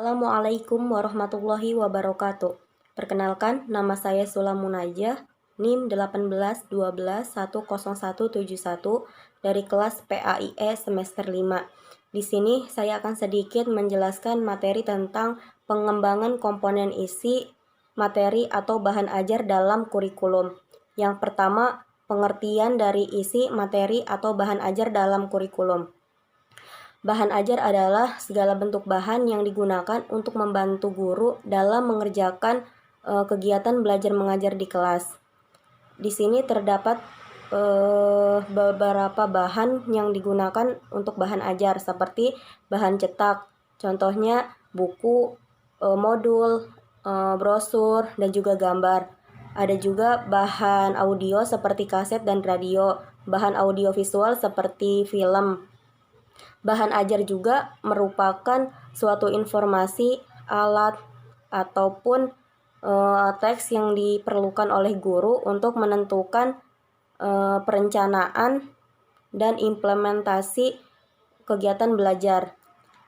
Assalamualaikum warahmatullahi wabarakatuh. Perkenalkan, nama saya Sula Munajah, NIM 181210171 dari kelas PAIE semester 5. Di sini saya akan sedikit menjelaskan materi tentang pengembangan komponen isi materi atau bahan ajar dalam kurikulum. Yang pertama, pengertian dari isi materi atau bahan ajar dalam kurikulum. Bahan ajar adalah segala bentuk bahan yang digunakan untuk membantu guru dalam mengerjakan kegiatan belajar mengajar di kelas. Di sini terdapat beberapa bahan yang digunakan untuk bahan ajar seperti bahan cetak, contohnya buku, modul, brosur, dan juga gambar. Ada juga bahan audio seperti kaset dan radio, bahan audio visual seperti film. Bahan ajar juga merupakan suatu informasi, alat, ataupun teks yang diperlukan oleh guru untuk menentukan perencanaan dan implementasi kegiatan belajar.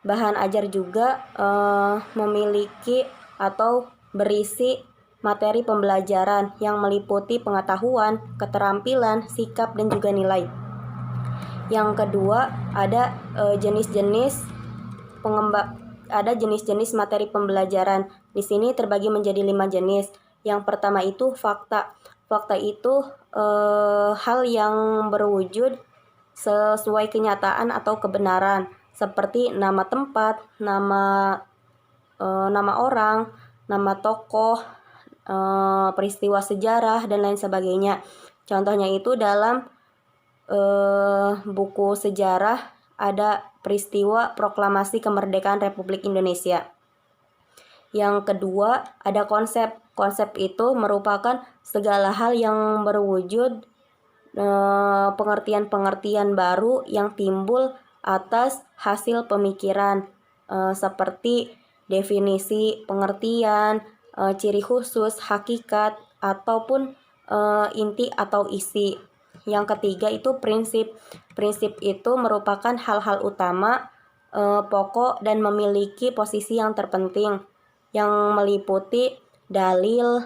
Bahan ajar juga memiliki atau berisi materi pembelajaran yang meliputi pengetahuan, keterampilan, sikap, dan juga nilai. Yang kedua, ada jenis-jenis materi pembelajaran. Di sini terbagi menjadi 5 jenis. Yang pertama itu fakta. Fakta itu hal yang berwujud sesuai kenyataan atau kebenaran, seperti nama tempat, nama orang, nama tokoh, peristiwa sejarah, dan lain sebagainya. Contohnya itu dalam buku sejarah ada peristiwa proklamasi kemerdekaan Republik Indonesia. Yang kedua, ada konsep. Konsep itu merupakan segala hal yang berwujud pengertian-pengertian baru yang timbul atas hasil pemikiran, seperti definisi, pengertian, ciri khusus, hakikat, ataupun inti atau isi. Yang ketiga itu prinsip. Prinsip itu merupakan hal-hal utama, pokok, dan memiliki posisi yang terpenting, yang meliputi dalil,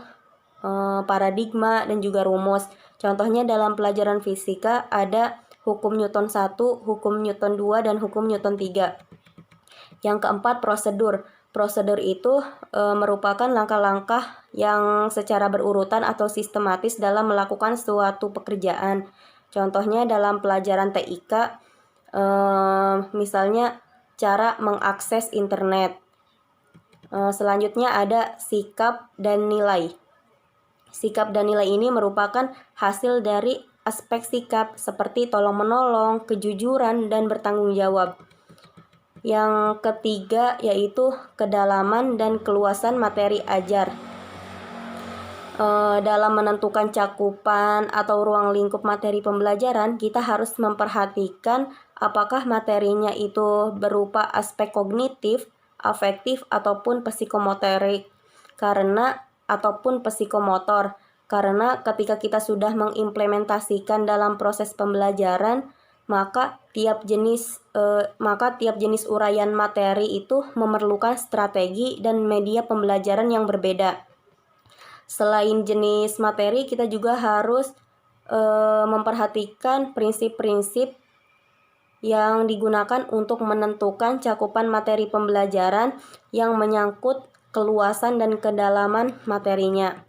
paradigma, dan juga rumus. Contohnya dalam pelajaran fisika ada hukum Newton 1, hukum Newton 2, dan hukum Newton 3. Yang keempat, prosedur. Prosedur itu merupakan langkah-langkah yang secara berurutan atau sistematis dalam melakukan suatu pekerjaan. Contohnya dalam pelajaran TIK, misalnya cara mengakses internet. Selanjutnya ada sikap dan nilai. Sikap dan nilai ini merupakan hasil dari aspek sikap seperti tolong-menolong, kejujuran, dan bertanggung jawab. Yang ketiga yaitu kedalaman dan keluasan materi ajar. Dalam menentukan cakupan atau ruang lingkup materi pembelajaran, kita harus memperhatikan apakah materinya itu berupa aspek kognitif, afektif, ataupun psikomotorik, ataupun psikomotor. Karena ketika kita sudah mengimplementasikan dalam proses pembelajaran, maka tiap jenis uraian materi itu memerlukan strategi dan media pembelajaran yang berbeda. Selain jenis materi, kita juga harus memperhatikan prinsip-prinsip yang digunakan untuk menentukan cakupan materi pembelajaran yang menyangkut keluasan dan kedalaman materinya.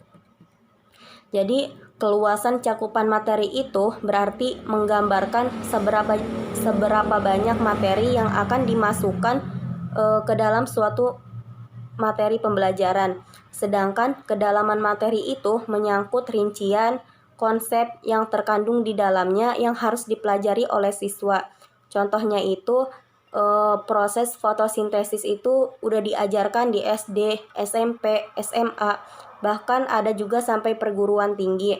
Jadi, keluasan cakupan materi itu berarti menggambarkan seberapa banyak materi yang akan dimasukkan ke dalam suatu materi pembelajaran. Sedangkan kedalaman materi itu menyangkut rincian konsep yang terkandung di dalamnya yang harus dipelajari oleh siswa. Contohnya itu proses fotosintesis itu udah diajarkan di SD, SMP, SMA, bahkan ada juga sampai perguruan tinggi.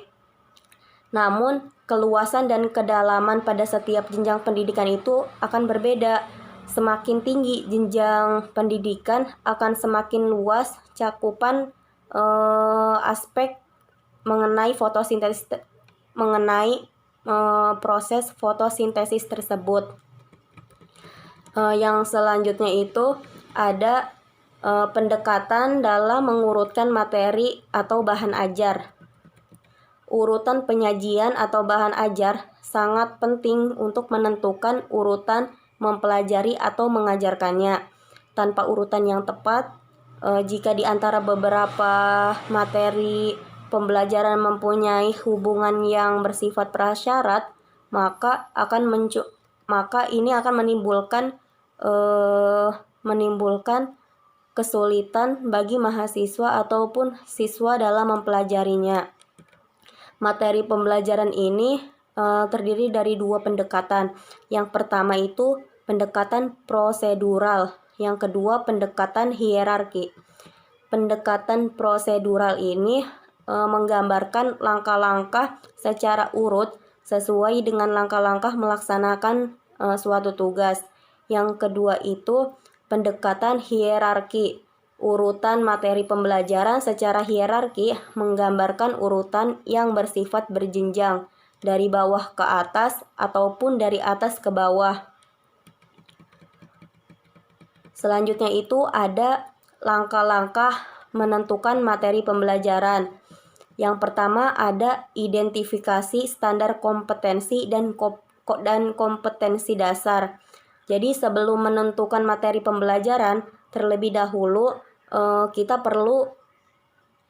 Namun, keluasan dan kedalaman pada setiap jenjang pendidikan itu akan berbeda. Semakin tinggi jenjang pendidikan, akan semakin luas cakupan aspek mengenai proses fotosintesis tersebut. Yang selanjutnya itu ada Pendekatan dalam mengurutkan materi atau bahan ajar. Urutan penyajian atau bahan ajar sangat penting untuk menentukan urutan mempelajari atau mengajarkannya. Tanpa urutan yang tepat, jika di antara beberapa materi pembelajaran mempunyai hubungan yang bersifat prasyarat, maka ini akan menimbulkan kesulitan bagi mahasiswa ataupun siswa dalam mempelajarinya. Materi pembelajaran ini terdiri dari dua pendekatan. Yang pertama itu pendekatan prosedural, yang kedua pendekatan hierarki. Pendekatan prosedural ini menggambarkan langkah-langkah secara urut sesuai dengan langkah-langkah melaksanakan suatu tugas. Yang kedua itu pendekatan hierarki. Urutan materi pembelajaran secara hierarki menggambarkan urutan yang bersifat berjenjang dari bawah ke atas ataupun dari atas ke bawah. Selanjutnya itu ada langkah-langkah menentukan materi pembelajaran. Yang pertama ada identifikasi standar kompetensi dan kompetensi dasar. Jadi sebelum menentukan materi pembelajaran, terlebih dahulu kita perlu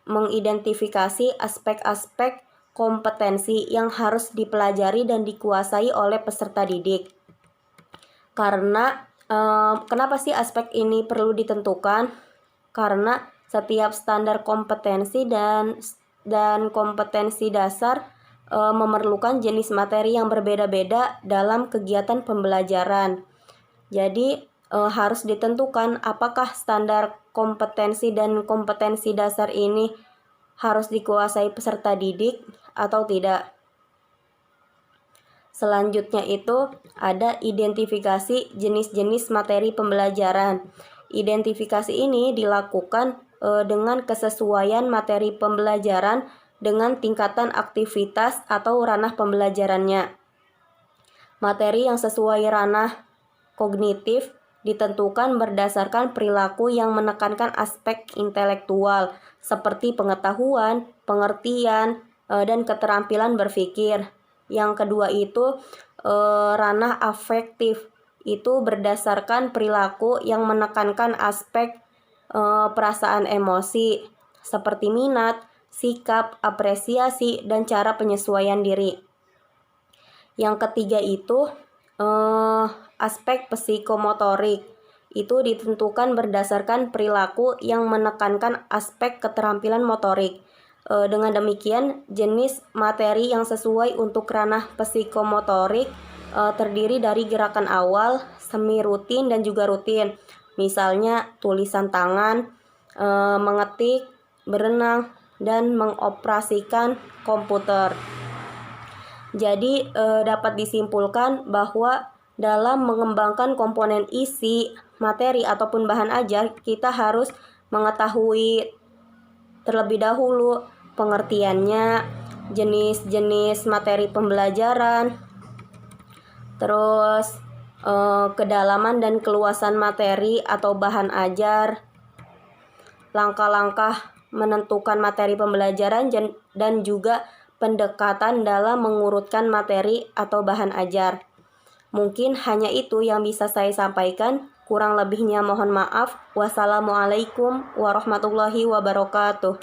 mengidentifikasi aspek-aspek kompetensi yang harus dipelajari dan dikuasai oleh peserta didik. Karena kenapa sih aspek ini perlu ditentukan? Karena setiap standar kompetensi dan kompetensi dasar memerlukan jenis materi yang berbeda-beda dalam kegiatan pembelajaran. Jadi harus ditentukan apakah standar kompetensi dan kompetensi dasar ini harus dikuasai peserta didik atau tidak. Selanjutnya itu ada identifikasi jenis-jenis materi pembelajaran. Identifikasi ini dilakukan dengan kesesuaian materi pembelajaran dengan tingkatan aktivitas atau ranah pembelajarannya. Materi yang sesuai ranah kognitif ditentukan berdasarkan perilaku yang menekankan aspek intelektual seperti pengetahuan, pengertian, dan keterampilan berpikir. Yang kedua itu ranah afektif, itu berdasarkan perilaku yang menekankan aspek perasaan emosi seperti minat, sikap, apresiasi, dan cara penyesuaian diri. Yang ketiga itu aspek psikomotorik, itu ditentukan berdasarkan perilaku yang menekankan aspek keterampilan motorik. Dengan demikian, jenis materi yang sesuai untuk ranah psikomotorik terdiri dari gerakan awal, semi rutin, dan juga rutin. Misalnya tulisan tangan, mengetik, berenang, dan mengoperasikan komputer. Jadi dapat disimpulkan bahwa dalam mengembangkan komponen isi, materi ataupun bahan ajar, kita harus mengetahui terlebih dahulu pengertiannya, jenis-jenis materi pembelajaran, terus kedalaman dan keluasan materi atau bahan ajar, langkah-langkah menentukan materi pembelajaran, dan juga pendekatan dalam mengurutkan materi atau bahan ajar. Mungkin hanya itu yang bisa saya sampaikan. Kurang lebihnya mohon maaf. Wassalamualaikum warahmatullahi wabarakatuh.